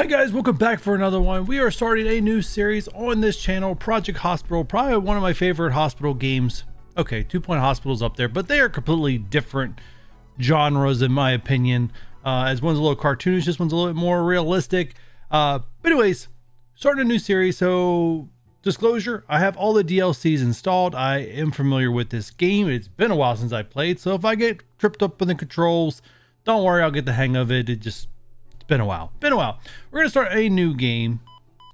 guys, welcome back for another one. We are starting a new series on this channel, Project Hospital, probably one of my favorite hospital games. Okay, 2 Point Hospital's up there, but they are completely different genres in my opinion. As one's a little cartoonish, this one's a little bit more realistic. But anyways, starting a new series. So disclosure, I have all the DLCs installed. I am familiar with this game. It's been a while since I played, so if I get tripped up with the controls, don't worry, I'll get the hang of it. It's been a while. We're gonna start a new game.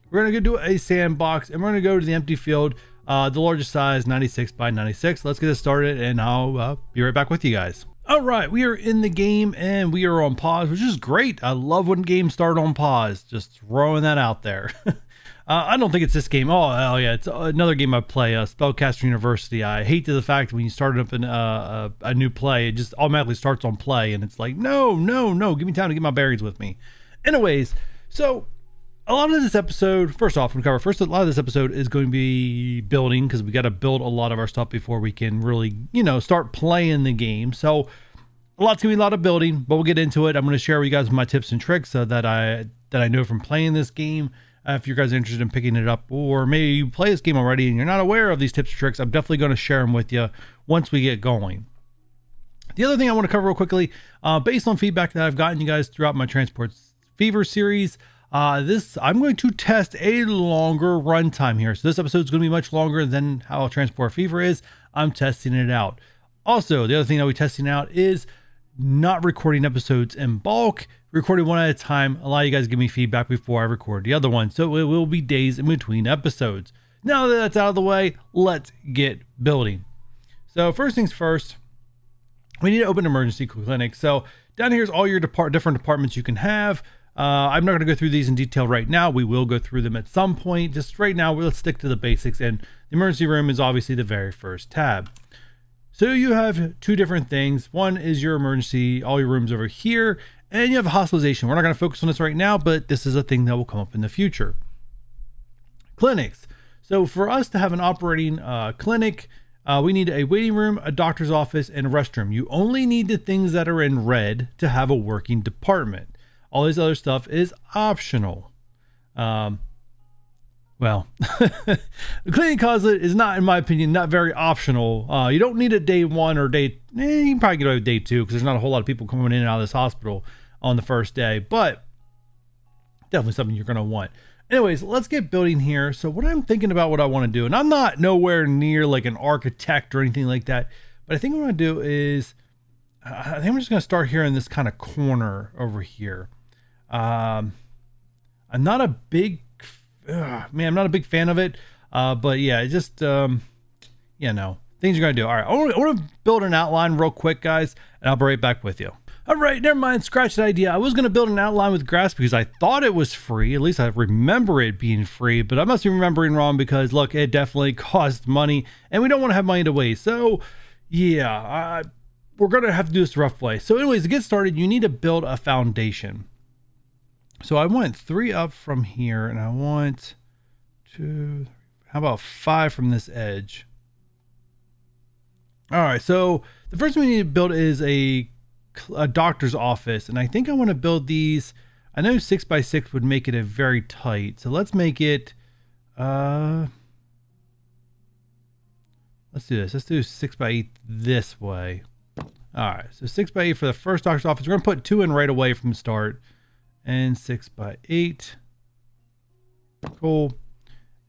We're gonna go do a sandbox, and we're gonna go to the empty field, the largest size, 96 by 96. Let's get this started, and I'll be right back with you guys. All right, we are in the game, and we are on pause, which is great. I love when games start on pause. Just throwing that out there. I don't think it's this game. Oh yeah, it's another game I play, Spellcaster University. I hate the fact when you start up in a new play, it just automatically starts on play, and it's like, no, give me time to get my bearings with me. Anyways, so a lot of this episode, a lot of this episode is going to be building, because we got to build a lot of our stuff before we can really, start playing the game. So a lot's gonna be a lot of building, but we'll get into it. I'm going to share with you guys my tips and tricks that I know from playing this game. If you guys are interested in picking it up, or maybe you play this game already and you're not aware of these tips or tricks, I'm definitely going to share them with you once we get going. The other thing I want to cover real quickly, based on feedback that I've gotten you guys throughout my Transport Fever series, I'm going to test a longer runtime here. So this episode is going to be much longer than how Transport Fever is. I'm testing it out. Also, the other thing that we're testing out is not recording episodes in bulk, recording one at a time, allow you guys to give me feedback before I record the other one. So it will be days in between episodes. Now that that's out of the way, let's get building. So first things first, we need to open an emergency clinic. So down here is all your different departments you can have. I'm not going to go through these in detail right now. We will go through them at some point. Just right now, let's stick to the basics. And the emergency room is obviously the very first tab. So you have two different things. One is your emergency, all your rooms over here, and you have hospitalization. We're not going to focus on this right now, but this is a thing that will come up in the future. Clinics. So for us to have an operating clinic, we need a waiting room, a doctor's office, and a restroom. You only need the things that are in red to have a working department. All this other stuff is optional. Well, the cleaning closet is not, in my opinion, not very optional. You don't need it day one or day, you can probably get away with day two, because there's not a whole lot of people coming in and out of this hospital on the first day, but definitely something you're going to want. Anyways, let's get building here. So what I'm thinking about, what I want to do, and I'm not nowhere near like an architect or anything like that, but I think what I'm going to do is, I think I'm just going to start here in this kind of corner over here. I'm not a big I'm not a big fan of it, but yeah, it just things you're gonna do. All right, I want to build an outline real quick, guys, and I'll be right back with you. All right, never mind, scratch that idea. I was gonna build an outline with grass because I thought it was free. At least I remember it being free, but I must be remembering wrong, because look, it definitely costs money, and we don't want to have money to waste. So yeah, we're gonna have to do this the rough way. So anyways, to get started, you need to build a foundation. So I want 3 up from here, and I want 2, how about 5 from this edge? All right, so the first thing we need to build is a doctor's office, and I think I want to build these. I know 6 by 6 would make it a very tight, so let's make it, let's do this. Let's do 6 by 8 this way. All right, so 6 by 8 for the first doctor's office. We're gonna put 2 in right away from the start. And 6 by 8, cool.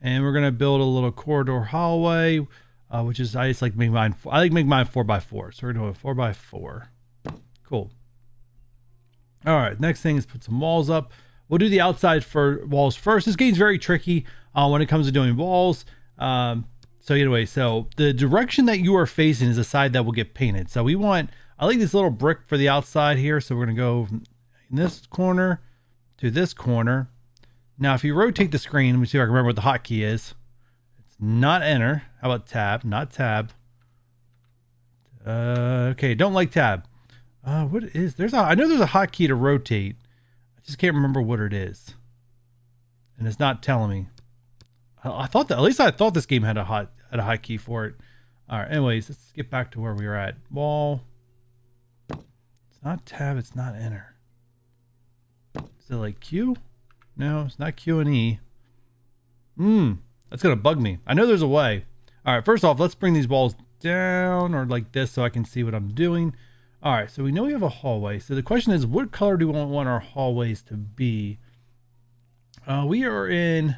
And we're gonna build a little corridor hallway, which is, I like make mine 4 by 4. So we're doing 4 by 4, cool. All right, next thing is put some walls up. We'll do the outside walls first. This game's very tricky when it comes to doing walls. So anyway, so the direction that you are facing is the side that will get painted. So we want, I like this little brick for the outside here. So we're gonna go in this corner to this corner. Now, if you rotate the screen, let me see if I can remember what the hotkey is. It's not enter. How about tab? Not tab. Okay, don't like tab. What is, I know there's a hotkey to rotate. I just can't remember what it is. And it's not telling me. I thought that, at least I thought this game had a hotkey for it. All right, anyways, let's get back to where we were at. Wall. It's not tab, it's not enter. Is it like Q? No, it's not Q and E. That's gonna bug me. I know there's a way. All right, first off, let's bring these walls down or like this so I can see what I'm doing. All right, so we know we have a hallway. So the question is, what color do we want our hallways to be? We are in,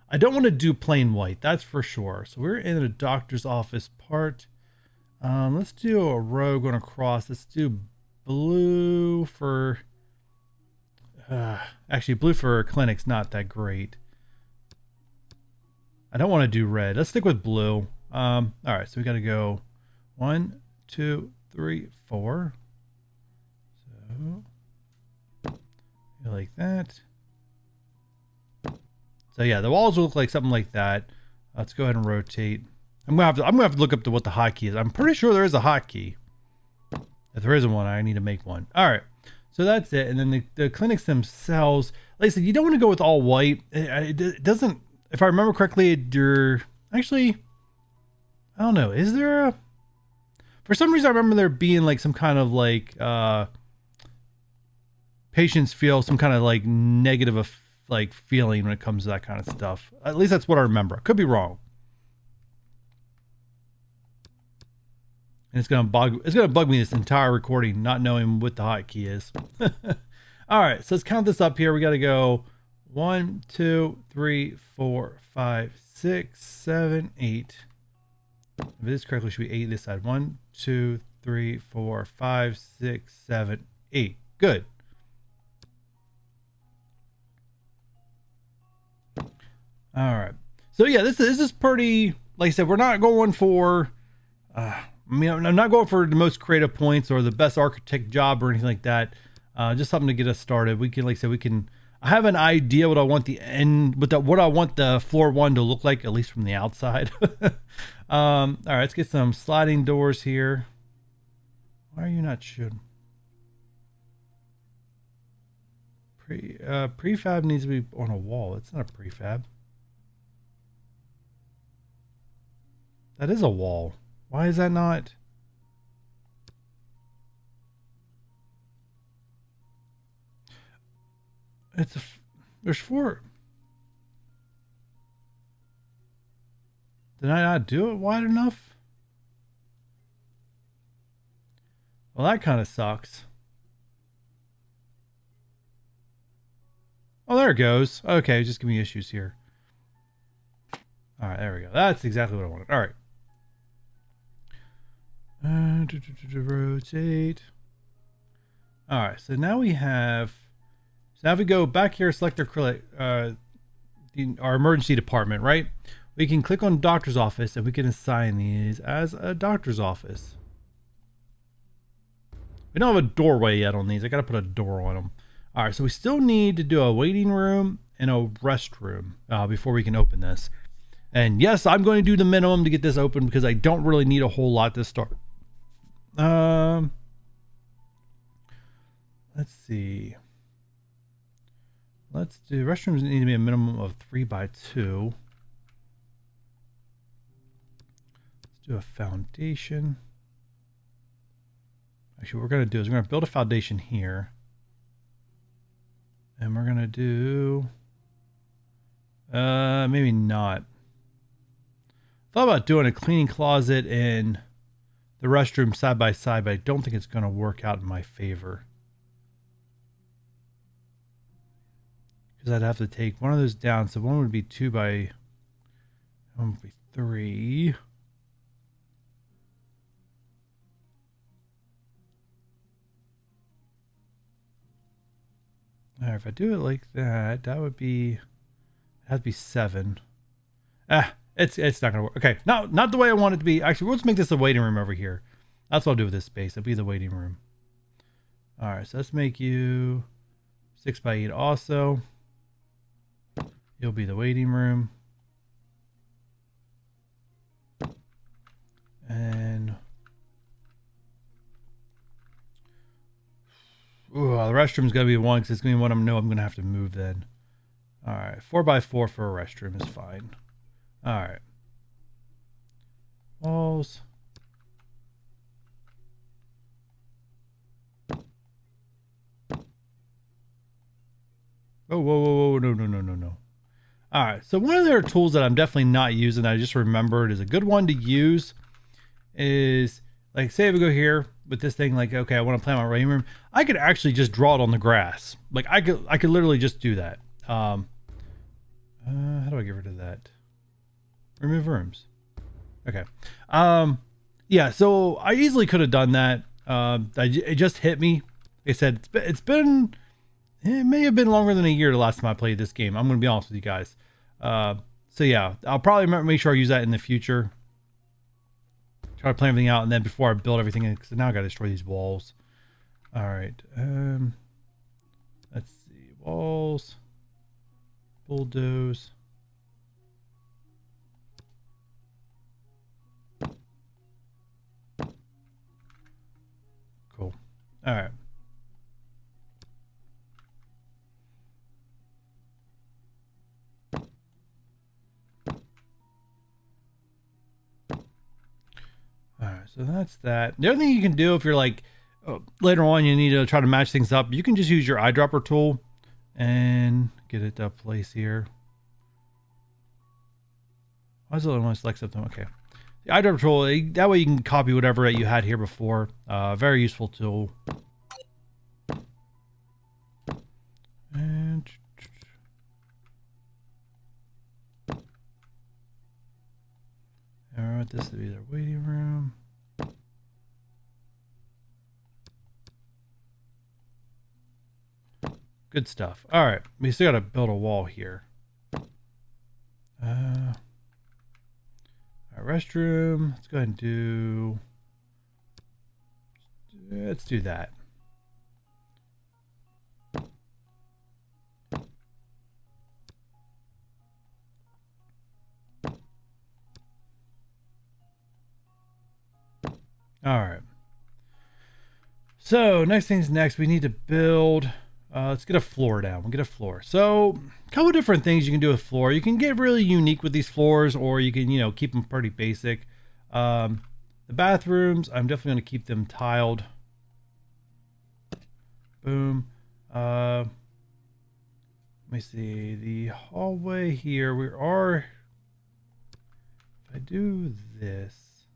I don't want to do plain white, that's for sure. So we're in a doctor's office part. Let's do a row going across. Let's do blue for, actually blue for clinic's not that great. I don't want to do red. Let's stick with blue. All right, so we got to go 1, 2, 3, 4. So like that. So yeah, the walls will look like something like that. Let's go ahead and rotate. I'm gonna have to look up to what the hotkey is. I'm pretty sure there is a hotkey. If there isn't one, I need to make one. All right, so that's it. And then the clinics themselves, like I said, you don't want to go with all white. It doesn't. If I remember correctly, you're actually, I don't know. Is there a? For some reason, I remember there being like some kind of like patients feel some kind of like negative like feeling when it comes to that kind of stuff. At least that's what I remember. I could be wrong. And it's gonna bug me this entire recording, not knowing what the hotkey is. All right, so let's count this up here. We got to go 1, 2, 3, 4, 5, 6, 7, 8. If it is correctly, it should be 8 this side. 1, 2, 3, 4, 5, 6, 7, 8. Good. All right. So yeah, this is pretty. Like I said, we're not going for. I mean, I'm not going for the most creative points or the best architect job or anything like that. Just something to get us started. We can, like I said, we can. I have an idea what I want the end, but what I want the floor 1 to look like, at least from the outside. All right, let's get some sliding doors here. Why are you not shooting? Prefab needs to be on a wall. It's not a prefab. That is a wall. Why is that not? There's 4. Did I not do it wide enough? Well, that kind of sucks. Oh, there it goes. Okay, just give me issues here. All right, there we go. That's exactly what I wanted. All right. Rotate. All right, so now we have. So now if we go back here, select our emergency department, right? We can click on doctor's office and we can assign these as a doctor's office. We don't have a doorway yet on these. I got to put a door on them. All right, so we still need to do a waiting room and a restroom before we can open this. And yes, I'm going to do the minimum to get this open because I don't really need a whole lot to start. Let's see. Let's do restrooms need to be a minimum of 3x2. Let's do a foundation. Actually, what we're going to do is we're going to build a foundation here. And we're going to do maybe not. Thought about doing a cleaning closet and the restroom side by side, but I don't think it's going to work out in my favor. Because I'd have to take one of those down. So one would be 2 by, one would be 3. All right, if I do it like that, that would be, that'd be 7. It's not gonna work. Okay, not the way I want it to be. Actually, we'll just make this a waiting room over here. That's what I'll do with this space. It'll be the waiting room. All right, so let's make you 6 by 8 also. You'll be the waiting room. And ooh, the restroom's gotta be 1 because it's gonna be what I'm gonna have to move then. All right, 4 by 4 for a restroom is fine. All right. Walls. Oh, whoa, no. All right, so one of their tools that I'm definitely not using, I just remembered is a good one to use is, like, say if we go here with this thing, like, okay, I want to play my waiting room. I could actually just draw it on the grass. Like I could literally just do that. How do I get rid of that? Remove rooms. Okay. Yeah, so I easily could have done that. It just hit me. They said it may have been longer than a year the last time I played this game. I'm going to be honest with you guys. So yeah, I'll probably make sure I use that in the future. Try to plan everything out, and then before I build everything, because now I got to destroy these walls. All right. Let's see. Walls. Bulldoze. Cool. All right. So that's that. The other thing you can do if you're like, later on you need to try to match things up, you can just use your eyedropper tool and get it to place here. Why does it only want to select something? Okay. The eyedropper tool, that way you can copy whatever that you had here before. Very useful tool. And all right, this would be their waiting room. Good stuff. All right, we still got to build a wall here. Our restroom. Let's go ahead and do. Let's do that. All right. So next thing's next. We need to build. Let's get a floor down. We'll get a floor. So a couple different things you can do with floor. You can get really unique with these floors, or you can, keep them pretty basic. The bathrooms, I'm definitely going to keep them tiled. Boom. Let me see. The hallway here, if I do this,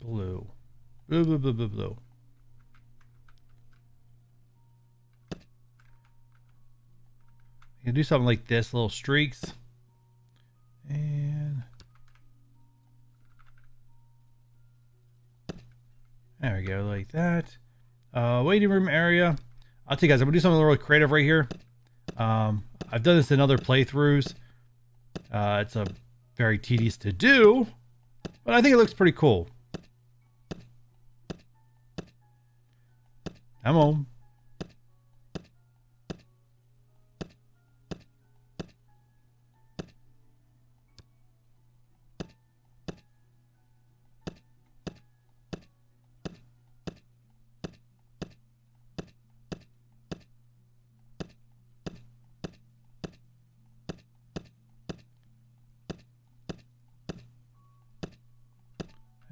blue. Blue, blue, blue, blue, blue. You can do something like this, little streaks. And there we go, like that. Waiting room area. I'll tell you guys, I'm gonna do something really creative right here. I've done this in other playthroughs. It's a very tedious to do, but I think it looks pretty cool. Come on.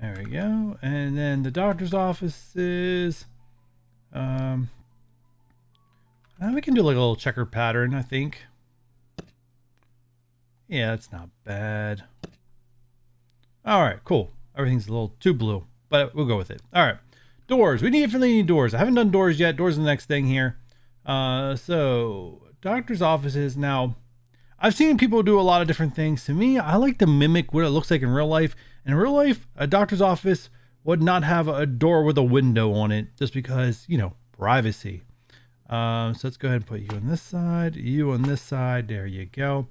There we go. And then the doctor's offices. We can do like a little checker pattern, I think. Yeah, that's not bad. All right, cool. Everything's a little too blue, but we'll go with it. All right, doors. We definitely need doors. I haven't done doors yet. Doors are the next thing here. So doctor's offices. Now, I've seen people do a lot of different things. To me, I like to mimic what it looks like in real life. In real life, a doctor's office would not have a door with a window on it just because, privacy. So let's go ahead and put you on this side, you on this side. There you go.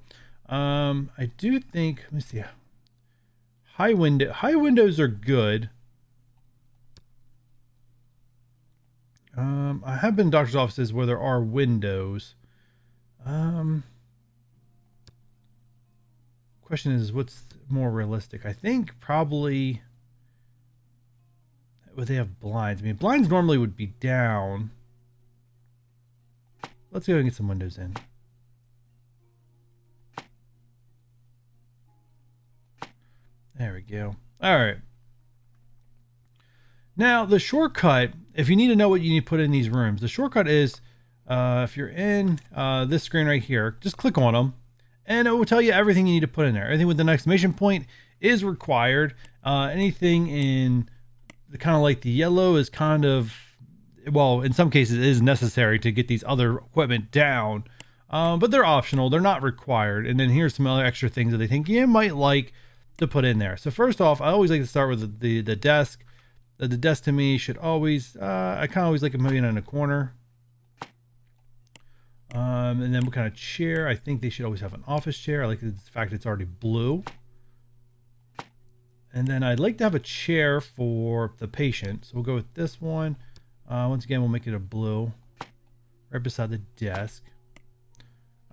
I do think, let me see. High windows are good. I have been in doctor's offices where there are windows. Question is, what's more realistic? I think probably would they have blinds? I mean, blinds normally would be down. Let's go and get some windows in. There we go. All right. Now the shortcut, if you need to know what you need to put in these rooms, the shortcut is if you're in this screen right here, just click on them and it will tell you everything you need to put in there. Everything with an exclamation point is required. Anything in the kind of like the yellow is kind of, well, in some cases it is necessary to get these other equipment down, but they're optional. They're not required. And then here's some other extra things that they think you might like to put in there. So first off, I always like to start with the desk. The desk to me should always, I kind of always like it maybe in a corner. And then what kind of chair? I think they should always have an office chair. I like the fact it's already blue. And then I'd like to have a chair for the patient. So we'll go with this one. Once again, we'll make it a blue right beside the desk.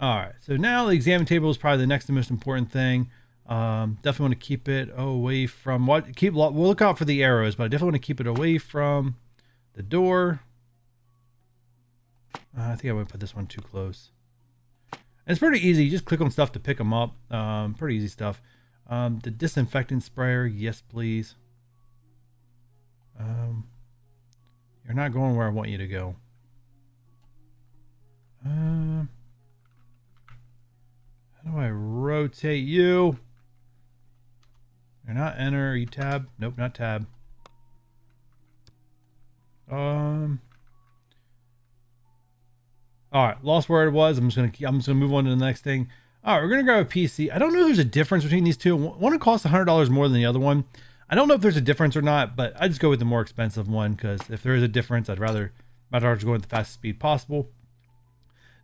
All right, so now the exam table is probably the next most important thing. Definitely want to keep it away from we'll look out for the arrows, but I definitely want to keep it away from the door. I think I would put this one too close. And it's pretty easy. You just click on stuff to pick them up. Pretty easy stuff. The disinfectant sprayer, yes, please. You're not going where I want you to go. How do I rotate you? You're not enter. Are you tab? Nope, not tab. All right, lost where it was. I'm just gonna move on to the next thing. All right, we're gonna grab a PC. I don't know if there's a difference between these two. One costs $100 more than the other one. I don't know if there's a difference or not, but I just go with the more expensive one because if there is a difference, I'd rather just go at the fastest speed possible.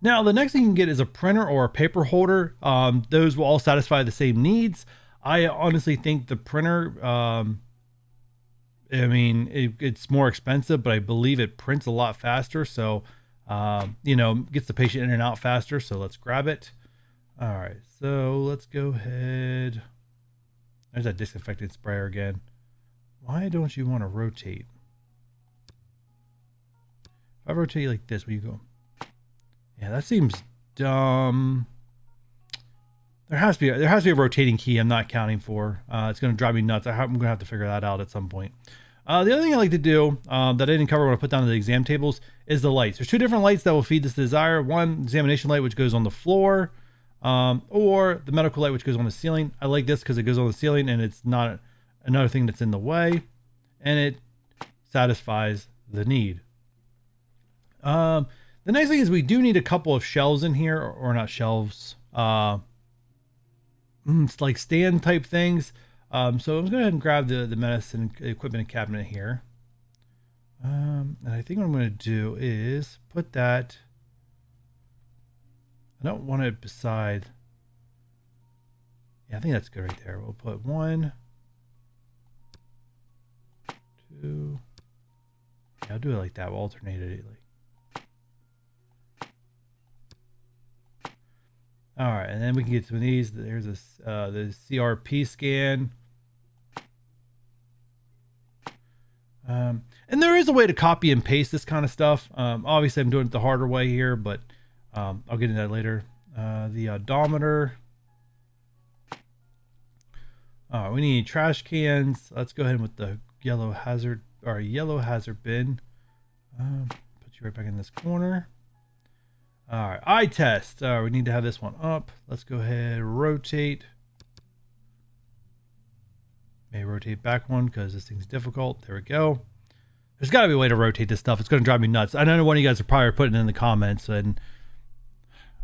Now, the next thing you can get is a printer or a paper holder. Those will all satisfy the same needs. I honestly think the printer, I mean, it's more expensive, but I believe it prints a lot faster. So, you know, gets the patient in and out faster. So let's grab it. All right, so let's go ahead. There's that disinfectant sprayer again. Why don't you want to rotate? If I rotate like this, where you go? Yeah, that seems dumb. There has to be a rotating key I'm not counting for. It's going to drive me nuts. I'm going to have to figure that out at some point. The other thing I like to do that I didn't cover when I put down the exam tables is the lights. There's two different lights that will feed this desire. One, examination light, which goes on the floor, or the medical light, which goes on the ceiling. I like this because it goes on the ceiling and it's not another thing that's in the way, and it satisfies the need. The next thing is we do need a couple of shelves in here, or not shelves. It's like stand type things. So I'm going to go ahead and grab the medicine equipment cabinet here. And I think what I'm going to do is put that. I don't want it beside. Yeah, I think that's good right there. We'll put 1, 2. Yeah, I'll do it like that. We'll alternate it. All right, and then we can get some of these. There's this the CRP scan. And there is a way to copy and paste this kind of stuff. Obviously, I'm doing it the harder way here, but I'll get into that later. The odometer. We need trash cans. Let's go ahead with the yellow hazard bin. Put you right back in this corner. All right, eye test. We need to have this one up. Let's go ahead, rotate. May rotate back one because this thing's difficult. There we go. There's got to be a way to rotate this stuff. It's going to drive me nuts. I know one of you guys are probably putting it in the comments, and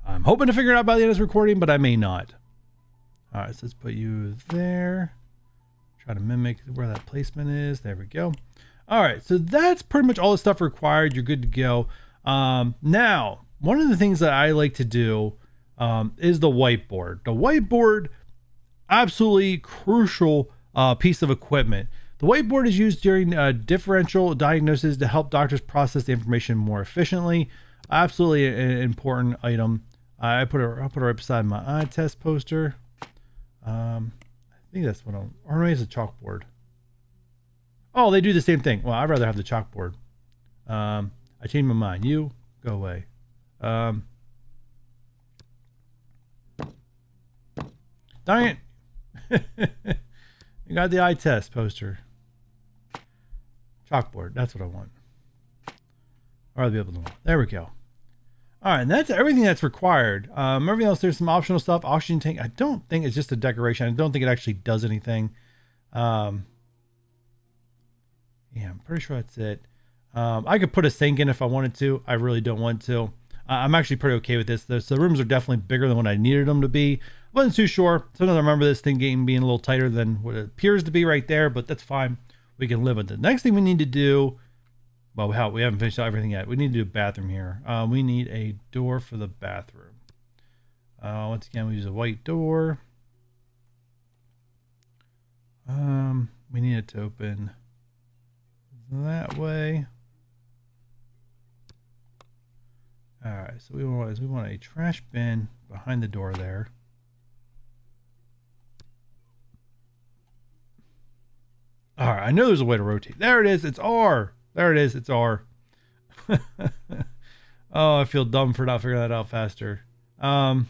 I'm hoping to figure it out by the end of this recording, but I may not. All right, so let's put you there. Try to mimic where that placement is. There we go. All right, so that's pretty much all the stuff required. You're good to go. Now, one of the things that I like to do is the whiteboard. The whiteboard, absolutely crucial piece of equipment. The whiteboard is used during differential diagnosis to help doctors process the information more efficiently. Absolutely an important item. I'll put it right beside my eye test poster. I think that's what or maybe it's a chalkboard. Oh, they do the same thing. Well, I'd rather have the chalkboard. I changed my mind. You go away. Dang it. You got the eye test poster. Chalkboard. That's what I want. Or the able to. There we go. All right, and that's everything that's required. Everything else, there's some optional stuff. Oxygen tank, I don't think it's just a decoration. I don't think it actually does anything. Yeah, I'm pretty sure that's it. I could put a sink in if I wanted to. I really don't want to. I'm actually pretty okay with this. The rooms are definitely bigger than what I needed them to be. I wasn't too sure. Sometimes I remember this thing being a little tighter than what it appears to be right there, but that's fine. We can live with it. Next thing we need to do, well, we haven't finished everything yet. We need to do a bathroom here. We need a door for the bathroom. Once again, we use a white door. We need it to open that way. All right, so we want a trash bin behind the door there. All right, I know there's a way to rotate. There it is. It's R. There it is. It's R. Oh, I feel dumb for not figuring that out faster. Do I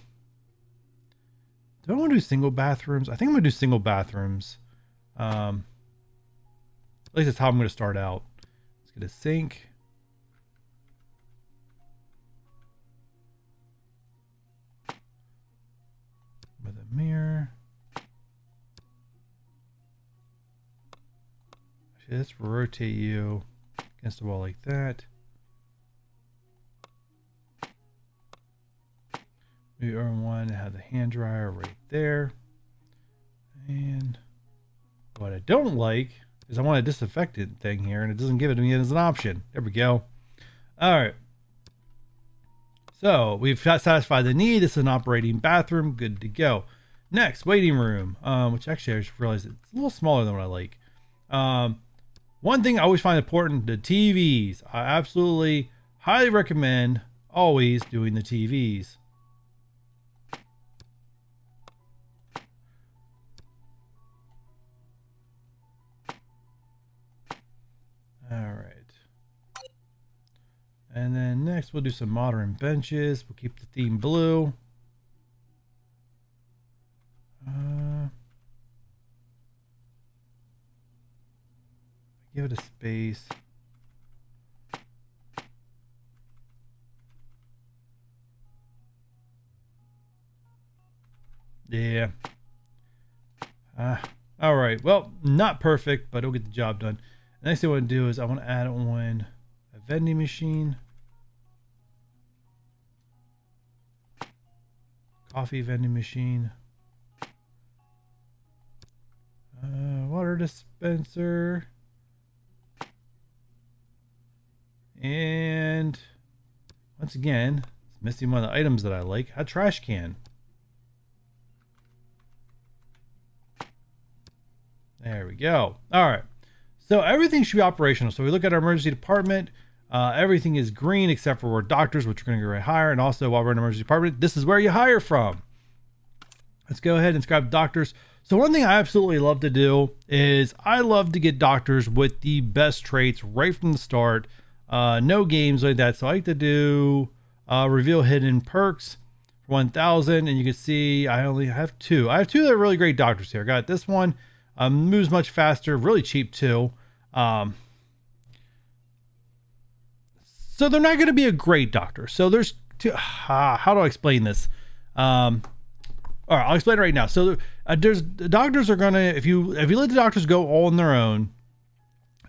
want to do single bathrooms? I think I'm gonna do single bathrooms. At least that's how I'm gonna start out. Let's get a sink. With a mirror. Actually, let's rotate you against the wall like that. We earn one to have the hand dryer right there. And what I don't like is I want a disinfectant thing here, and it doesn't give it to me as an option. There we go. All right. So we've satisfied the need. This is an operating bathroom. Good to go. Next, waiting room, which actually I just realized it's a little smaller than what I like. One thing I always find important, the TVs. I absolutely highly recommend always doing the TVs. All right. And then next we'll do some modern benches. We'll keep the theme blue. Give it a space. Yeah. All right. Well, not perfect, but it'll get the job done. The next thing I want to do is I want to add on a vending machine. Coffee vending machine. Water dispenser. And once again, it's missing one of the items that I like, a trash can. There we go. All right. So everything should be operational. So we look at our emergency department. Everything is green except for our doctors, which we're going to go right hire. And also while we're in an emergency department, this is where you hire from. Let's go ahead and grab doctors. So one thing I absolutely love to do is I love to get doctors with the best traits right from the start. No games like that. So I like to do reveal hidden perks for 1,000. And you can see I only have two. I have two that are really great doctors here. I got this one. Moves much faster, really cheap too. So they're not going to be a great doctor. So there's two, how do I explain this? All right, I'll explain it right now. So the doctors are going to, if you let the doctors go all on their own,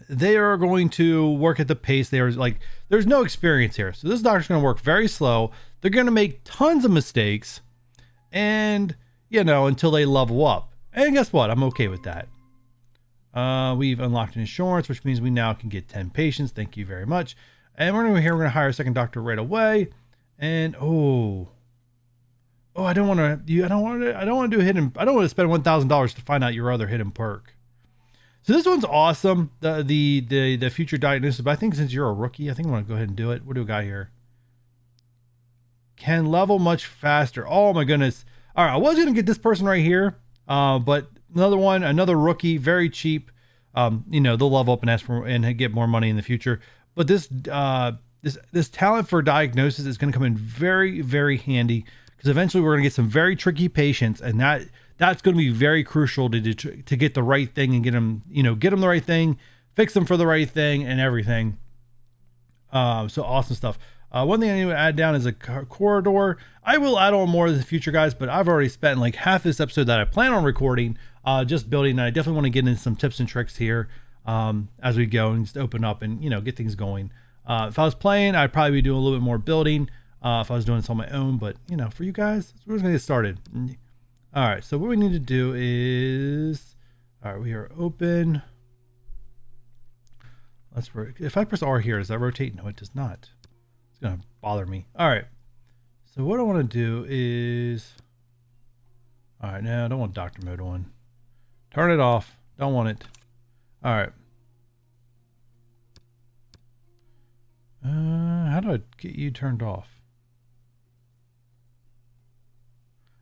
they are going to work at the pace. There's no experience here. So this doctor's going to work very slow. They're going to make tons of mistakes and, until they level up. And guess what? I'm okay with that. We've unlocked an insurance, which means we now can get 10 patients. Thank you very much. And we're going to hire a second doctor right away. And I don't want to do hidden. I don't want to spend $1,000 to find out your other hidden perk. So this one's awesome. The future diagnosis. But I think since you're a rookie, I think I want to go ahead and do it. What do we got here? Can level much faster. Oh my goodness. All right, I was going to get this person right here. But another rookie, very cheap. They'll level up and ask for and get more money in the future. But this talent for diagnosis is going to come in very, very handy because eventually we're going to get some very tricky patients, and that's going to be very crucial to get the right thing and get them the right thing, fix them for the right thing, and everything. So awesome stuff. One thing I need to add down is a corridor. I will add on more in the future, guys, but I've already spent like half this episode that I plan on recording just building, and I definitely want to get into some tips and tricks here as we go and just open up and, you know, get things going. If I was playing, I'd probably be doing a little bit more building if I was doing this on my own, but, you know, for you guys, we're just going to get started. All right, so what we need to do is, all right, we are open. If I press R here, does that rotate? No, it does not. It's going to bother me. All right, so what I want to do is, all right, no, I don't want doctor mode on. Turn it off. Don't want it. All right. How do I get you turned off?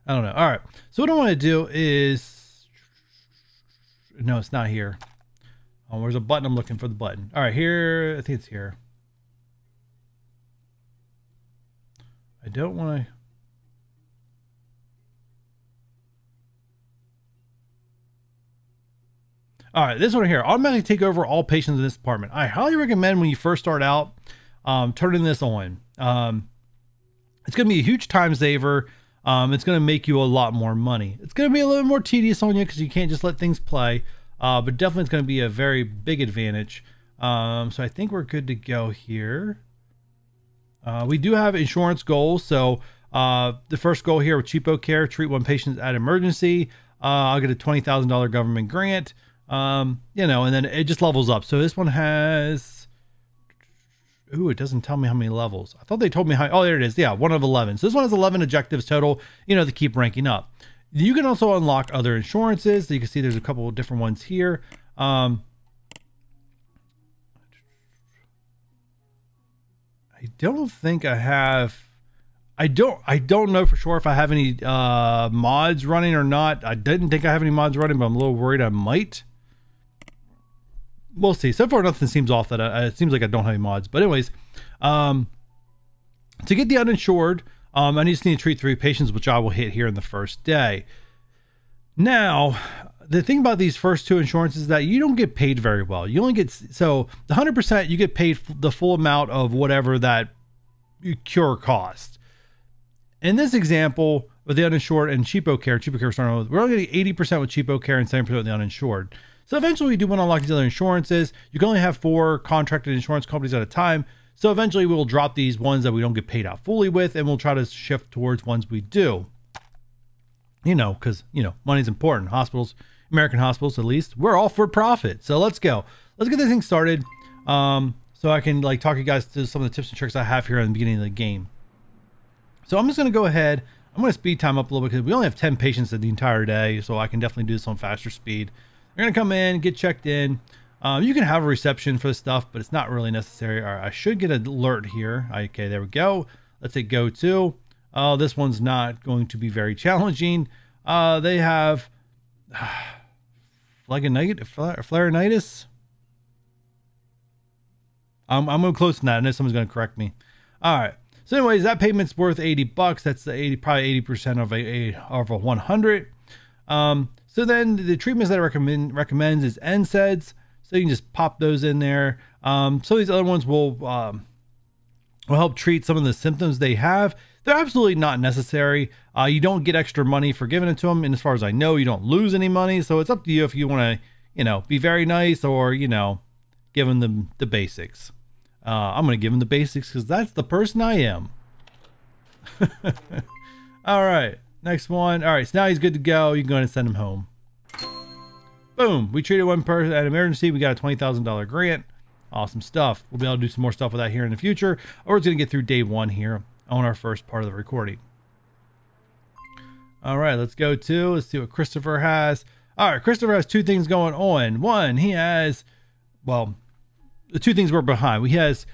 I don't know. All right. So what I want to do is, no, it's not here. Oh, where's a button? I'm looking for the button. All right, here. I think it's here. I don't want to. All right, this one here, automatically take over all patients in this department. I highly recommend when you first start out, turning this on. It's going to be a huge time saver. It's going to make you a lot more money. It's going to be a little more tedious on you because you can't just let things play. But definitely it's going to be a very big advantage. So I think we're good to go here. We do have insurance goals. So the first goal here with cheapo care, treat one patient at emergency. I'll get a $20,000 government grant. You know, and then it just levels up. So this one has, ooh, it doesn't tell me how many levels. I thought they told me how, oh, there it is. Yeah, 1 of 11. So this one has 11 objectives total, you know, to keep ranking up. You can also unlock other insurances. So you can see there's a couple of different ones here. I don't think I have, I don't know for sure if I have any mods running or not. I didn't think I have any mods running, but I'm a little worried I might. We'll see. So far, nothing seems off that it seems like I don't have any mods. But anyways, to get the uninsured, I just need to treat 3 patients, which I will hit here in the first day. Now, the thing about these first 2 insurances is that you don't get paid very well. You only get, so the 100%, you get paid the full amount of whatever that cure costs. In this example, with the uninsured and cheapo care starting with, we're only getting 80% with cheapo care and 70% with the uninsured. So eventually we do want to unlock these other insurances. You can only have 4 contracted insurance companies at a time. So eventually we'll drop these ones that we don't get paid out fully with, and we'll try to shift towards ones we do. You know, because, you know, money's important. Hospitals, American hospitals at least, we're all for profit. So let's go. Let's get this thing started. So I can like talk you guys to some of the tips and tricks I have here in the beginning of the game. So I'm just going to go ahead. I'm going to speed time up a little bit because we only have 10 patients in the entire day. So I can definitely do this on faster speed. They're going to come in, get checked in. You can have a reception for this stuff, but it's not really necessary. All right, I should get an alert here. Okay, there we go. Let's hit go to. This one's not going to be very challenging. They have flareonitis. I'm going to close to that. I know someone's going to correct me. All right. So anyways, that payment's worth $80. That's the probably 80% of a 100. So then the treatments that I recommends is NSAIDs. So you can just pop those in there. Some of these other ones will help treat some of the symptoms they have. They're absolutely not necessary. You don't get extra money for giving it to them. And as far as I know, you don't lose any money. So it's up to you if you want to, you know, be very nice or, you know, give them the basics. I'm going to give them the basics because that's the person I am. All right. Next one. All right. So now he's good to go. You can go ahead and send him home. Boom. We treated one person at emergency. We got a $20,000 grant. Awesome stuff. We'll be able to do some more stuff with that here in the future. Or we're going to get through day 1 here on our first part of the recording. All right. Let's go to, let's see what Christopher has. All right. Christopher has 2 things going on. One, he has, well, the 2 things we're behind. He has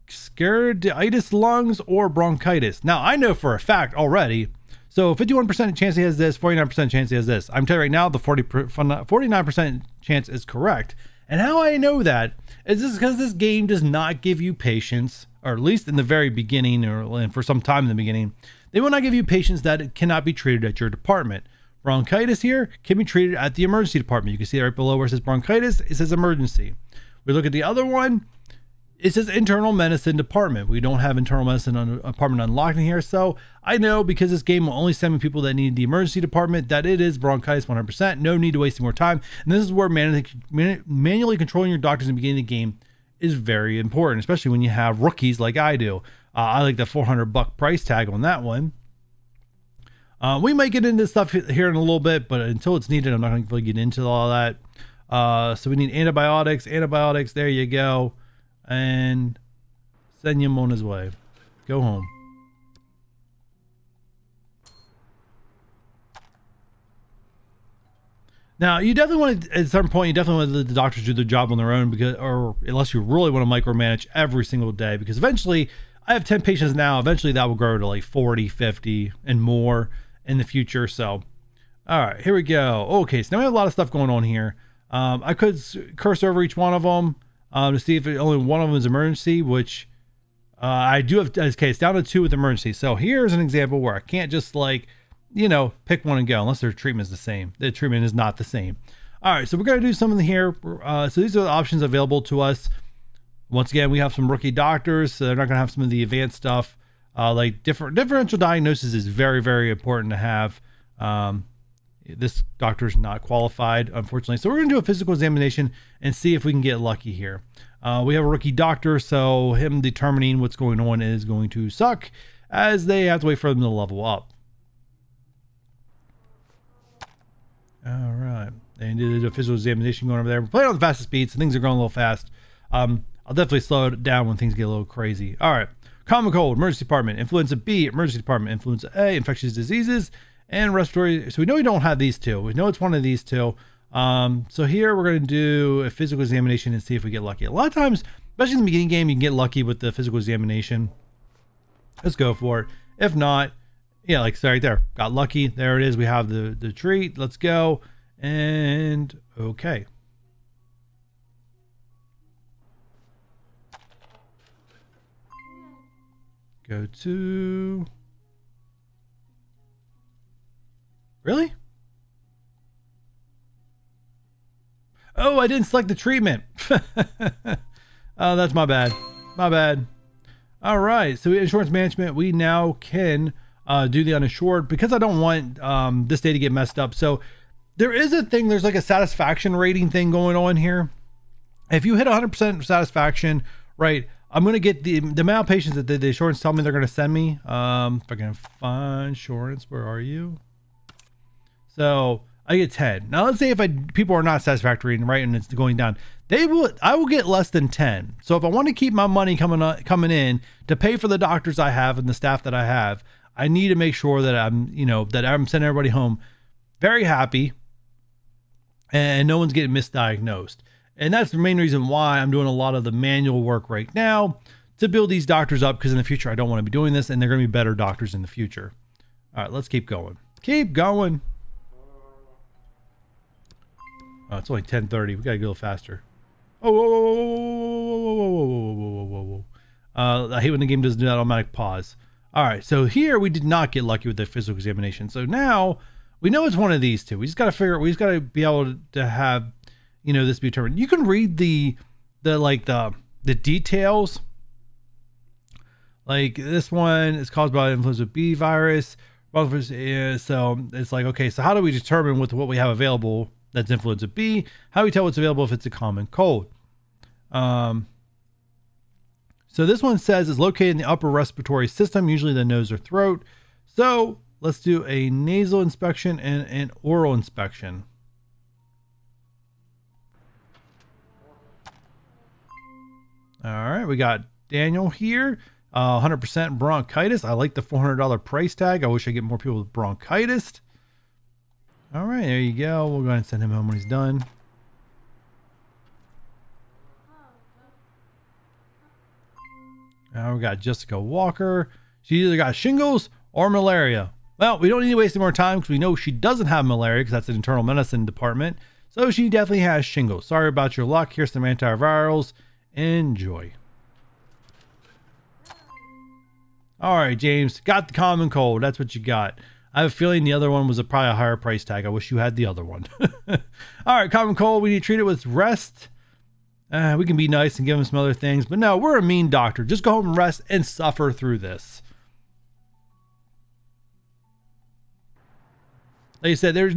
scariditis lungs or bronchitis. Now, I know for a fact already. So 51% chance he has this, 49% chance he has this. I'm telling you right now, the 49% chance is correct. And how I know that is this because this game does not give you patients, or at least in the very beginning, or for some time in the beginning, they will not give you patients that cannot be treated at your department. Bronchitis here can be treated at the emergency department. You can see right below where it says bronchitis, it says emergency. We look at the other one, it says internal medicine department. We don't have internal medicine department unlocked in here. So I know, because this game will only send me people that need the emergency department, that it is bronchitis 100%. No need to waste more time. And this is where manually controlling your doctors in the beginning of the game is very important, especially when you have rookies like I do. I like the $400 price tag on that one. We might get into stuff here in a little bit, but until it's needed, I'm not going to really get into all that. So we need antibiotics. There you go. And send him on his way. Go home. Now, you definitely want to, at some point, you definitely want to let the doctors do their job on their own, because, or unless you really want to micromanage every single day, because eventually, I have 10 patients now. Eventually, that will grow to like 40, 50, and more in the future. So, all right, here we go. Okay, so now we have a lot of stuff going on here. I could curse over each one of them to see if only one of them is emergency, which I do have. Okay, it's down to 2 with emergency. So here's an example where I can't just, like, you know, pick one and go, unless their treatment is the same. The treatment is not the same. All right, so we're going to do something here. So these are the options available to us. Once again, we have some rookie doctors, so they're not going to have some of the advanced stuff. Like differential diagnosis is very, very important to have. This doctor is not qualified, unfortunately. So we're going to do a physical examination and see if we can get lucky here. We have a rookie doctor, so him determining what's going on is going to suck, as they have to wait for them to level up. All right, and did a physical examination going over there. We're playing on the fastest speed, so things are going a little fast. I'll definitely slow it down when things get a little crazy. All right, common cold, emergency department, influenza B, emergency department, influenza A, infectious diseases, and respiratory. So we know we don't have these two. We know it's one of these two. So here we're going to do a physical examination and see if we get lucky. A lot of times, especially in the beginning game, you can get lucky with the physical examination. Let's go for it. If not, yeah, like right there, got lucky. There it is. We have the treat. Let's go. And okay. Go to... Really? Oh, I didn't select the treatment. Oh, that's my bad. My bad. All right. So insurance management, we now can do the uninsured, because I don't want this day to get messed up. So there is a thing, there's like a satisfaction rating thing going on here. If you hit 100% satisfaction, right, I'm going to get the amount of patients that the insurance tell me they're going to send me. If I can find insurance, where are you? So I get 10. Now let's say if people are not satisfactory, right, and it's going down, I will get less than 10. So if I want to keep my money coming in to pay for the doctors I have and the staff that I have, I need to make sure that I'm sending everybody home very happy and no one's getting misdiagnosed. And that's the main reason why I'm doing a lot of the manual work right now to build these doctors up, because in the future I don't want to be doing this, and they're going to be better doctors in the future. All right, let's keep going. Keep going. Oh, it's only 10:30. We got to go a little faster. Oh, whoa, whoa, whoa, whoa, whoa, whoa, whoa, whoa, whoa. I hate when the game doesn't do that automatic pause. All right, so here we did not get lucky with the physical examination. So now we know it's one of these two. We just got to figure. We just got to be able to have, you know, this be determined. You can read the details. Like this one is caused by influenza B virus. So it's like, okay, so how do we determine with what we have available that's influenza B? How do we tell what's available if it's a common cold? So this one says it's located in the upper respiratory system, usually the nose or throat. So let's do a nasal inspection and an oral inspection. All right, we got Daniel here, 100% bronchitis. I like the $400 price tag. I wish I get more people with bronchitis. All right, there you go. We'll go ahead and send him home when he's done. Now we got Jessica Walker. She either got shingles or malaria. Well, we don't need to waste any more time because we know she doesn't have malaria because that's an internal medicine department. So she definitely has shingles. Sorry about your luck. Here's some antivirals. Enjoy. All right, James, got the common cold. That's what you got. I have a feeling the other one was probably a higher price tag. I wish you had the other one. All right, common cold. We need to treat it with rest. We can be nice and give him some other things, but no, we're a mean doctor. Just go home and rest and suffer through this. Like I said, there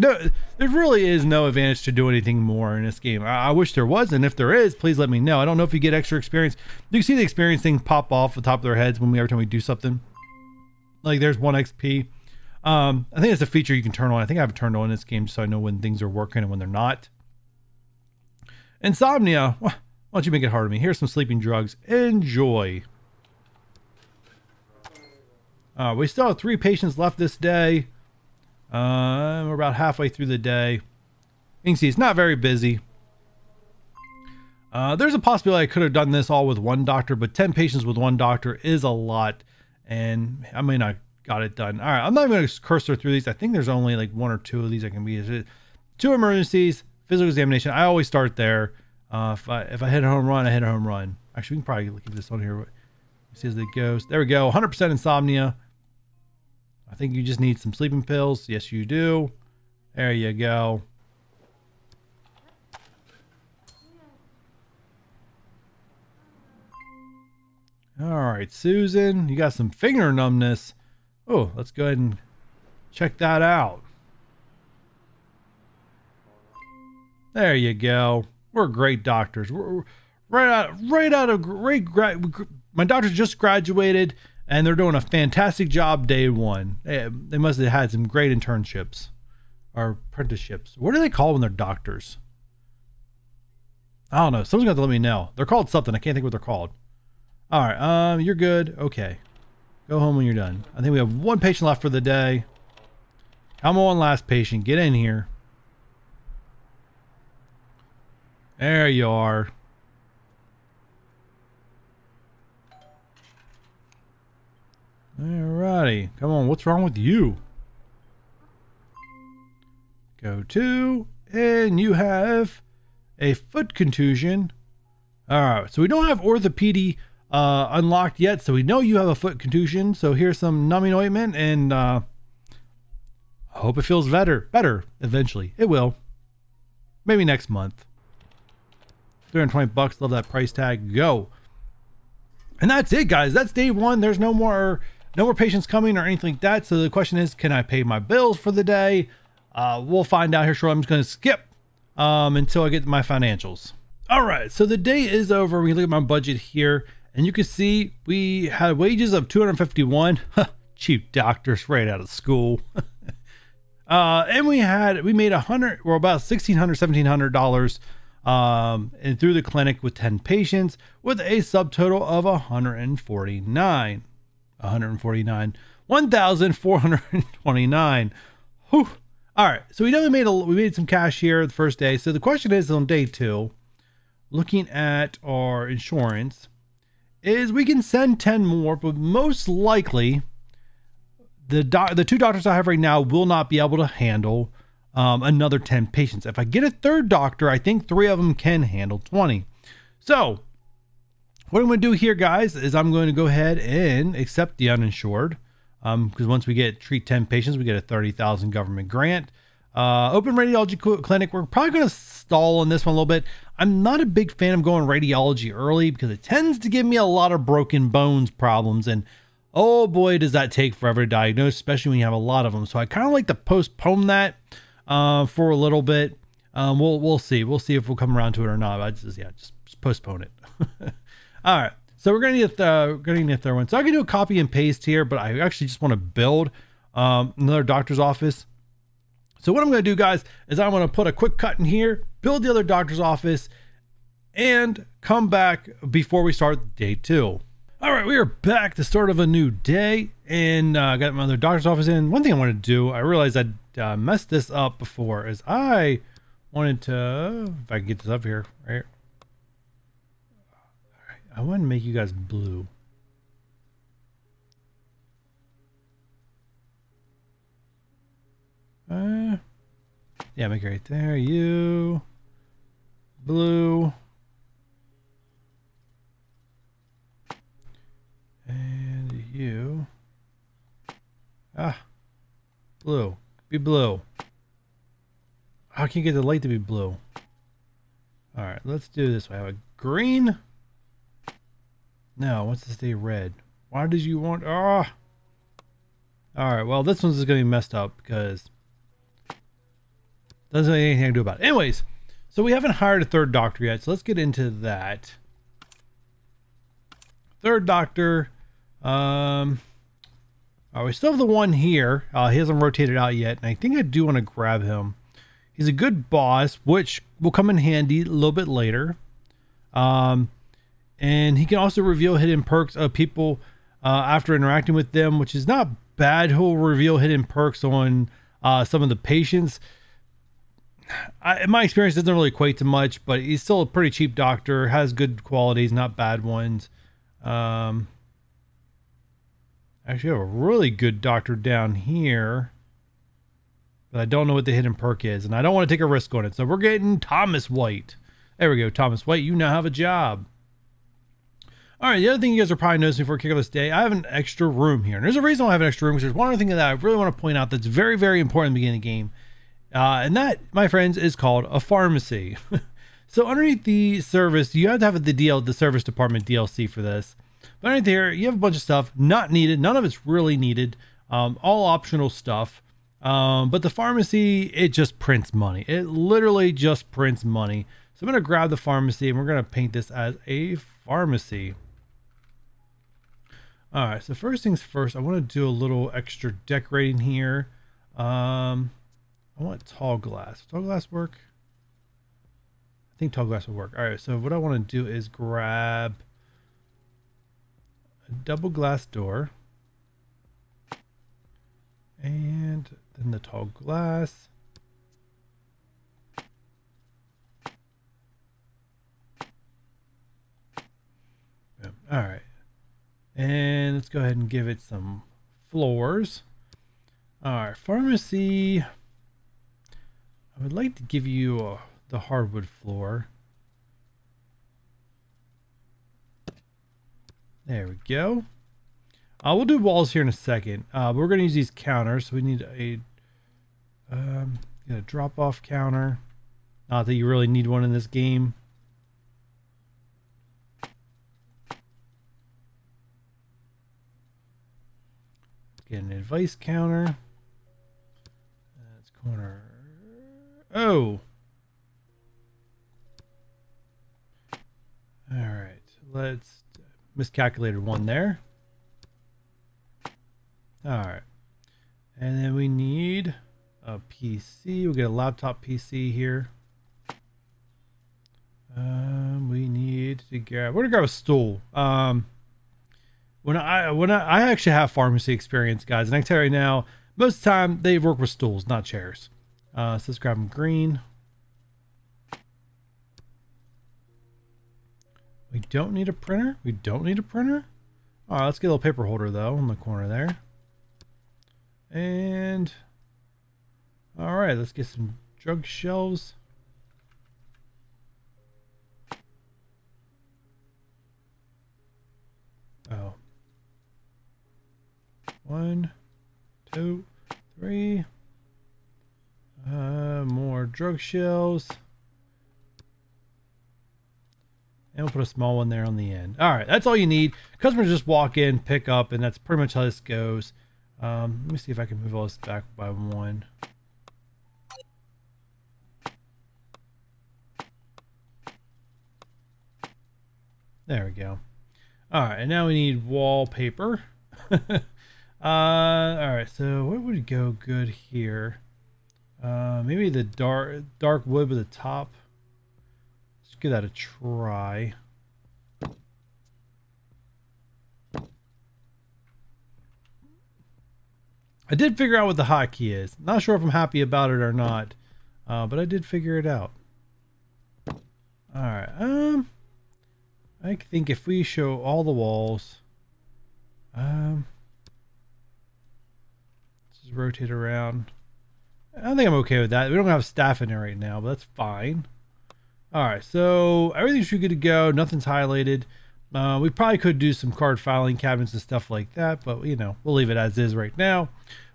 really is no advantage to do anything more in this game. I wish there was, and if there is, please let me know. I don't know if you get extra experience. You can see the experience thing pop off the top of their heads every time we do something. Like there's 1 XP. I think it's a feature you can turn on. I think I have it turned on in this game just so I know when things are working and when they're not. Insomnia. Why don't you make it hard on me? Here's some sleeping drugs. Enjoy. We still have 3 patients left this day. We're about halfway through the day. You can see it's not very busy. There's a possibility I could have done this all with 1 doctor, but 10 patients with 1 doctor is a lot, and I may not got it done. All right, I'm not even going to cursor through these. I think there's only like 1 or 2 of these I can be. 2 emergencies, physical examination. I always start there. If I hit a home run, I hit a home run. Actually, we can probably keep this on here. See as it goes. There we go. 100% insomnia. I think you just need some sleeping pills. Yes, you do. There you go. All right, Susan, you got some finger numbness. Oh, let's go ahead and check that out. There you go. We're great doctors. We're right out of my doctors just graduated. And they're doing a fantastic job day 1. They must have had some great internships or apprenticeships. What do they call when they're doctors? I don't know. Someone's got to let me know. They're called something. I can't think what they're called. All right. You're good. Okay. Go home when you're done. I think we have 1 patient left for the day. Come on, last patient. Get in here. There you are. Alrighty, come on, what's wrong with you? Go to, and you have a foot contusion. Alright, so we don't have orthopedy unlocked yet, so we know you have a foot contusion. So here's some numbing ointment, and I hope it feels better eventually. It will. Maybe next month. 320 bucks, love that price tag. Go. And that's it, guys. That's day 1. There's no more patients coming or anything like that. So the question is, can I pay my bills for the day? We'll find out here shortly. I'm just going to skip until I get to my financials. All right, so the day is over. We look at my budget here, and you can see we had wages of $251. Cheap doctors right out of school. And we made about $1,600, $1,700 and through the clinic with 10 patients with a subtotal of 1,429. Whew. All right, so we made some cash here the first day. So the question is, on day 2, looking at our insurance, is we can send 10 more, but most likely the 2 doctors I have right now will not be able to handle another 10 patients. If I get a 3rd doctor, I think 3 of them can handle 20. So what I'm going to do here, guys, is I'm going to go ahead and accept the uninsured, because once we treat 10 patients, we get a $30,000 government grant. Open radiology clinic. We're probably going to stall on this one a little bit. I'm not a big fan of going radiology early because it tends to give me a lot of broken bones problems, and oh boy, does that take forever to diagnose, especially when you have a lot of them. So I kind of like to postpone that for a little bit. We'll see. We'll see if we'll come around to it or not. Just postpone it. All right. So we're gonna get the third one. So I can do a copy and paste here, but I actually just want to build another doctor's office. So what I'm going to do, guys, is I'm going to put a quick cut in here, build the other doctor's office, and come back before we start day 2. All right, we are back to start of a new day, and I got my other doctor's office in. One thing I wanted to do, I realized I messed this up before, is I wanted to, if I can get this up here, right? All right, I want to make you guys blue. Yeah, make it right there. You blue, and you blue. Be blue. How can you get the light to be blue? All right, let's do this. I have a green. No, what's this day red? Why did you want? Ah. All right, well, this one's going to be messed up because doesn't have anything to do about it. Anyways, so we haven't hired a third doctor yet, so let's get into that. Third doctor. We still have the one here. He hasn't rotated out yet, and I think I do want to grab him. He's a good boss, which will come in handy a little bit later. And he can also reveal hidden perks of people after interacting with them, which is not bad. He'll reveal hidden perks on some of the patients. In my experience, doesn't really equate to much, but he's still a pretty cheap doctor, has good qualities, not bad ones. Actually, I have a really good doctor down here, but I don't know what the hidden perk is, and I don't want to take a risk on it. So we're getting Thomas White. There we go, Thomas White. You now have a job. All right, the other thing you guys are probably noticing before we kick off this day, I have an extra room here. And there's a reason why I have an extra room, because there's one other thing that I really want to point out that's very, very important in the beginning of the game. And that, my friends, is called a pharmacy. So underneath the service, you have to have the service department DLC for this. But underneath here, you have a bunch of stuff not needed. None of it's really needed. All optional stuff. But the pharmacy, it just prints money. It literally just prints money. So I'm going to grab the pharmacy and we're going to paint this as a pharmacy. All right, so first things first, I want to do a little extra decorating here. I want tall glass. Tall glass work? I think tall glass will work. All right, so what I want to do is grab a double glass door. And then the tall glass. All right. And let's go ahead and give it some floors. All right, pharmacy. I would like to give you the hardwood floor. There we go. We'll do walls here in a second. But we're going to use these counters. So we need a drop-off counter. Not that you really need one in this game. Get an advice counter. That's corner. Oh. All right. Let's miscalculated one there. All right. And then we need a PC. We'll get a laptop PC here. We need to grab. We're gonna grab a stool. When I actually have pharmacy experience, guys, and I can tell you right now, most of the time they work with stools, not chairs. So let's grab them green. We don't need a printer. We don't need a printer. All right, let's get a little paper holder though in the corner there. And all right, let's get some drug shelves. Oh. 1, 2, 3. More drug shelves. And we'll put a small one there on the end. All right, that's all you need. Customers just walk in, pick up, and that's pretty much how this goes. Let me see if I can move all this back by one. There we go. All right, and now we need wallpaper. All right, so what would go good here? Maybe the dark wood with the top. Let's give that a try. I did figure out what the hotkey is. Not sure if I'm happy about it or not, but I did figure it out. All right. I think if we show all the walls, let's just rotate around. I think I'm okay with that. We don't have staff in there right now, but that's fine. All right, so everything should be good to go. Nothing's highlighted. We probably could do some card filing cabinets and stuff like that, but you know, we'll leave it as is right now.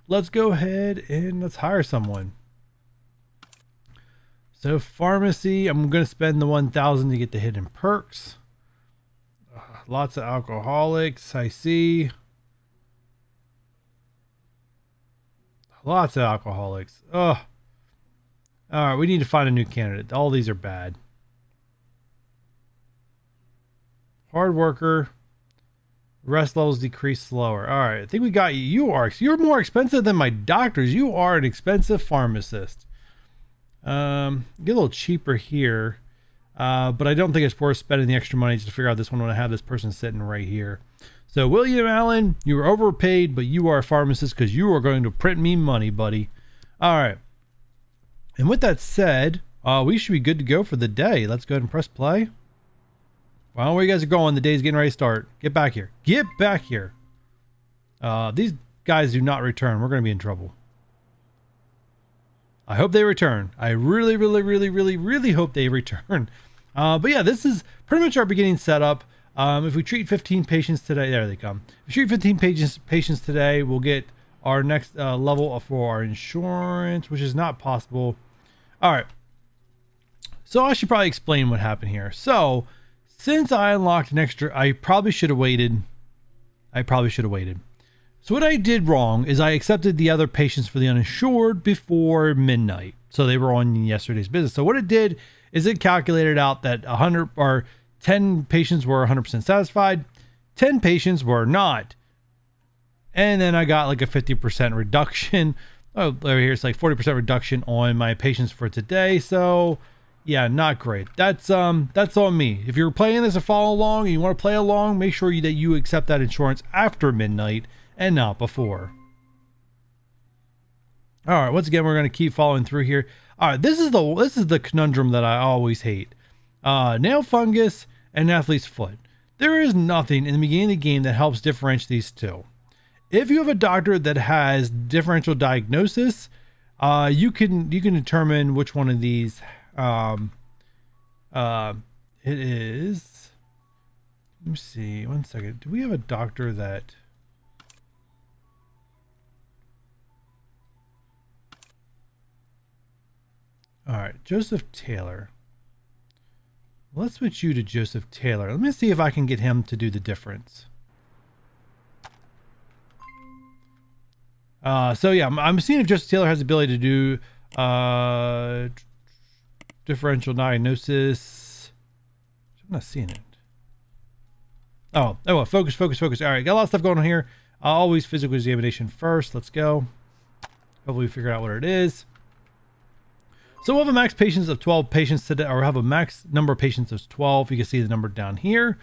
Let's go ahead and let's hire someone. So pharmacy, I'm going to spend the 1,000 to get the hidden perks. Lots of alcoholics, I see. Lots of alcoholics. Oh. All right, we need to find a new candidate. All these are bad. Hard worker. Rest levels decrease slower. All right, I think we got you. You're more expensive than my doctors. You are an expensive pharmacist. Get a little cheaper here. But I don't think it's worth spending the extra money just to figure out this one when I have this person sitting right here. So William Allen, you were overpaid, but you are a pharmacist because you are going to print me money, buddy. All right. And with that said, we should be good to go for the day. Let's go ahead and press play. Well, where you guys are going, the day's getting ready to start. Get back here. Get back here. These guys do not return. We're going to be in trouble. I hope they return. I really, really, really, really, really hope they return. But yeah, this is pretty much our beginning setup. If we treat 15 patients today, there they come. If we treat 15 patients today, we'll get our next level for our insurance, which is not possible. All right. So I should probably explain what happened here. So since I unlocked an extra, I probably should have waited. So what I did wrong is I accepted the other patients for the uninsured before midnight. So they were on yesterday's business. So what it did is it calculated out that 100 or 10 patients were 100% satisfied, 10 patients were not. And then I got like a 50% reduction. Oh, over here it's like 40% reduction on my patients for today. So yeah, not great. That's on me. If you're playing this and follow along and you want to play along, make sure that you accept that insurance after midnight and not before. All right, once again, we're going to keep following through here. All right, this is the conundrum that I always hate. Nail fungus and athlete's foot. There is nothing in the beginning of the game that helps differentiate these two. If you have a doctor that has differential diagnosis, you can determine which one of these it is. Let me see. One second. Do we have a doctor that? All right, Joseph Taylor. Let's switch you to Joseph Taylor. Let me see if I can get him to do the difference. So yeah, I'm seeing if Joseph Taylor has the ability to do differential diagnosis. I'm not seeing it. Oh, focus. All right, got a lot of stuff going on here. Always physical examination first. Let's go. Hopefully we figure out what it is. So we'll have a max patients of 12 patients today, or have a max number of patients of 12. You can see the number down here.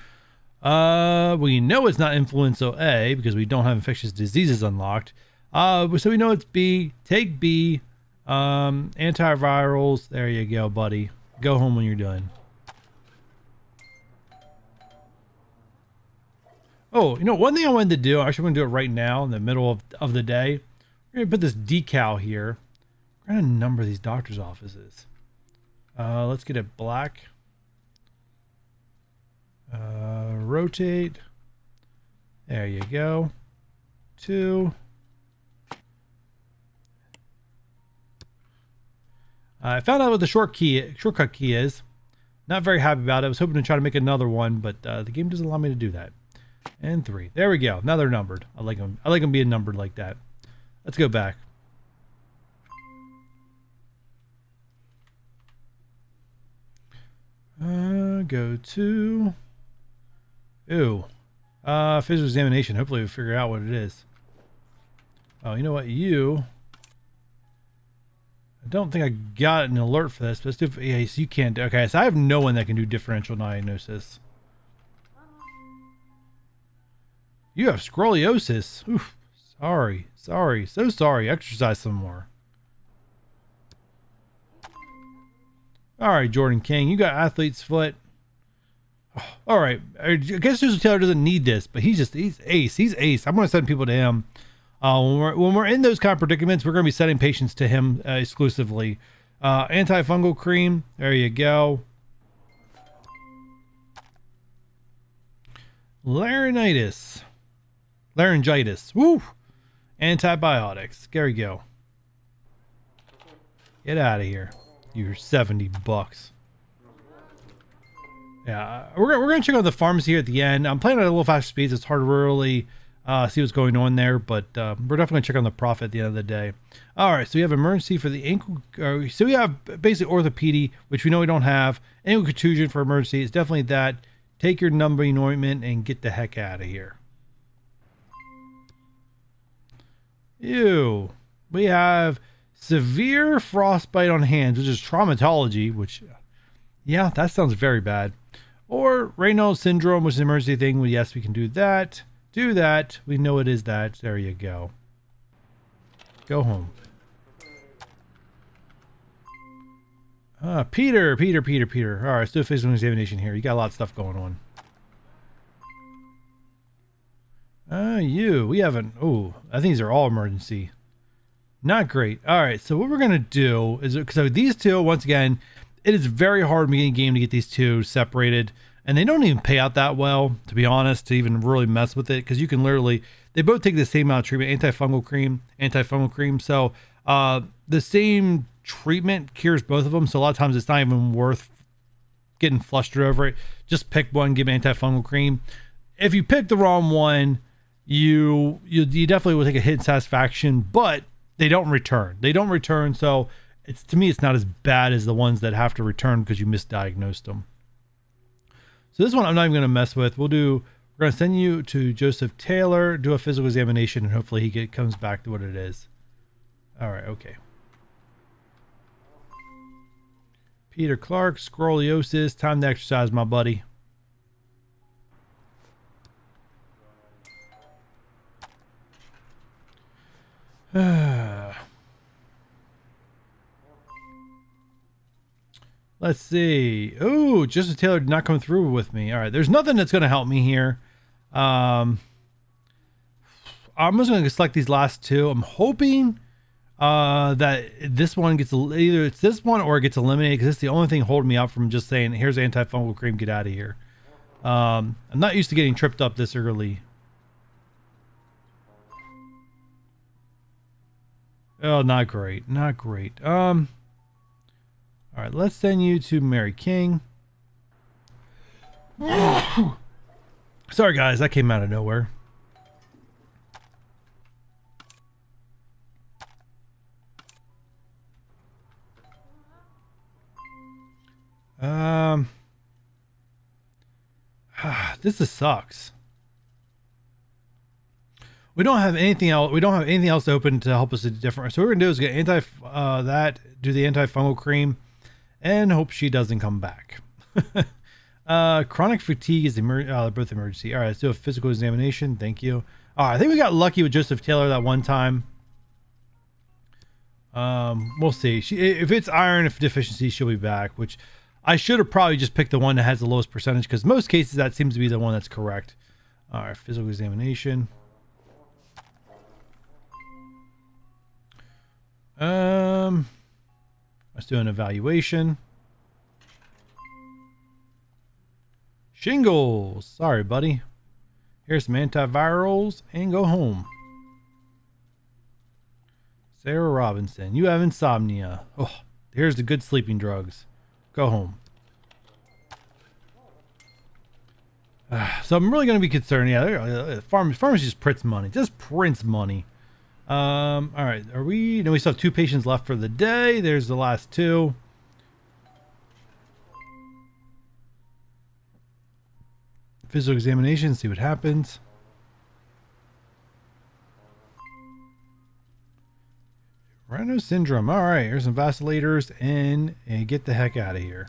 We know it's not influenza A because we don't have infectious diseases unlocked. So we know it's B. Take B. Antivirals. There you go, buddy. Go home when you're done. Oh, you know, one thing I wanted to do, actually I'm going to do it right now in the middle of the day. We're going to put this decal here. We're going to number these doctor's offices. Let's get it black. Rotate. There you go. 2. I found out what the shortcut key is. Not very happy about it. I was hoping to try to make another one, but the game doesn't allow me to do that. And 3. There we go. Now they're numbered. I like them. I like them being numbered like that. Let's go back. Go to. Ew. Physical examination. Hopefully we figure out what it is. Oh, you know what? I don't think I got an alert for this, but let's do. Yeah, so you can't. Okay, so I have no one that can do differential diagnosis. You have scoliosis. Oof. Sorry. So sorry. Exercise some more. All right, Jordan King, you got athlete's foot. Oh, all right, I guess Joseph Taylor doesn't need this, but he's ace. He's ace. I'm going to send people to him. When we're in those kind of predicaments, we're going to be sending patients to him exclusively. Antifungal cream. There you go. Laryngitis. Woo. Antibiotics. There you go. Get out of here. You're $70. Yeah, we're gonna check out the pharmacy here at the end. I'm playing at a little faster speeds. It's hard to really see what's going on there, but we're definitely gonna check on the profit at the end of the day. All right, so we have emergency for the ankle. So we have basically orthopedy, which we know we don't have. Ankle contusion for emergency. It's definitely that. Take your numbing ointment and get the heck out of here. Ew. We have severe frostbite on hands, which is traumatology, which, yeah, that sounds very bad. Or Raynaud's syndrome, which is an emergency thing. Well, yes, we can do that. Do that. We know it is that. There you go. Go home. Peter. All right, let's do a physical examination here. You got a lot of stuff going on. We haven't. Oh, I think these are all emergency. Not great. All right, so what we're gonna do is, so these two, once again, it is very hard in the game to get these two separated, and they don't even pay out that well, to be honest, to even really mess with it, because you can literally, they both take the same amount of treatment, antifungal cream. So the same treatment cures both of them. So a lot of times it's not even worth getting flustered over it. Just pick one, give antifungal cream. If you pick the wrong one, you definitely will take a hit in satisfaction, but they don't return. So it's, to me, it's not as bad as the ones that have to return because you misdiagnosed them. So this one I'm not even going to mess with. We're going to send you to Joseph Taylor, do a physical examination, and hopefully he comes back to what it is. All right, okay. Peter Clark, scoliosis, time to exercise, my buddy. Let's see. Oh, Joseph Taylor did not come through with me. All right, there's nothing that's going to help me here. I'm just going to select these last two. I'm hoping that this one gets, either it's this one or it gets eliminated, because it's the only thing holding me up from just saying, here's antifungal cream, get out of here. I'm not used to getting tripped up this early. Oh, not great. All right, let's send you to Mary King. Sorry, guys, that came out of nowhere. This sucks. We don't have anything else. We don't have anything else open to help us do different. So what we're gonna do is get do the antifungal cream, and hope she doesn't come back. Chronic fatigue is both emergency. All right, let's do a physical examination. Thank you. All right, I think we got lucky with Joseph Taylor that one time. We'll see. If it's iron deficiency, she'll be back, which I should have probably just picked the one that has the lowest percentage, because most cases that seems to be the one that's correct. All right, physical examination. Let's do an evaluation. Shingles. Sorry, buddy. Here's some antivirals and go home. Sarah Robinson, you have insomnia. Oh, here's the good sleeping drugs. Go home. So I'm really going to be concerned. Yeah, pharmacy just prints money. Just prints money. All right. No, we still have 2 patients left for the day. There's the last 2. Physical examination. See what happens. Rhino syndrome. All right. Here's some vacilators and get the heck out of here.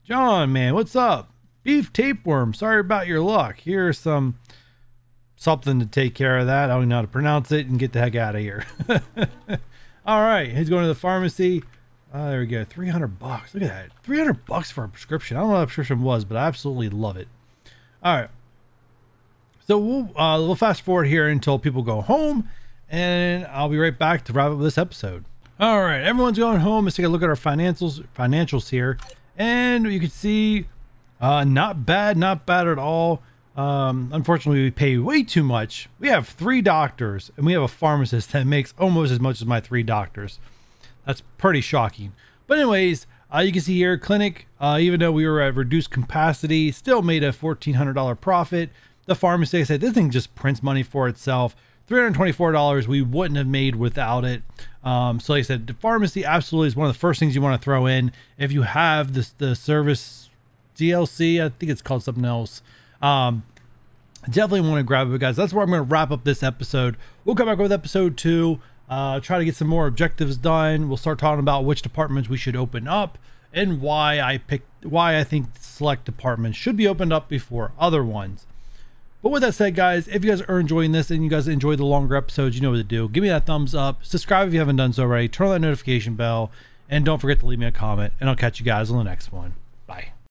John, man, what's up? Beef tapeworm. Sorry about your luck. Here's something to take care of that. I don't know how to pronounce it, and get the heck out of here. All right, he's going to the pharmacy. There we go. $300. Look at that. $300 for a prescription. I don't know what a prescription was, but I absolutely love it. All right. So we'll fast forward here until people go home, and I'll be right back to wrap up this episode. All right, everyone's going home. Let's take a look at our financials here, and you can see not bad at all. Unfortunately, we pay way too much. We have 3 doctors, and we have a pharmacist that makes almost as much as my 3 doctors. That's pretty shocking. But anyways, you can see here, clinic, even though we were at reduced capacity, still made a $1,400 profit. The pharmacy, like I said, this thing just prints money for itself. $324 we wouldn't have made without it. So like I said, the pharmacy absolutely is one of the first things you want to throw in if you have the service DLC. I think it's called something else. Definitely want to grab it, guys. That's where I'm going to wrap up this episode. We'll come back with episode 2. Try to get some more objectives done. We'll start talking about which departments we should open up and why I think select departments should be opened up before other ones. But with that said, guys, if you guys are enjoying this and you guys enjoy the longer episodes, you know what to do. Give me that thumbs up, subscribe if you haven't done so already, turn on that notification bell, and don't forget to leave me a comment, and I'll catch you guys on the next one.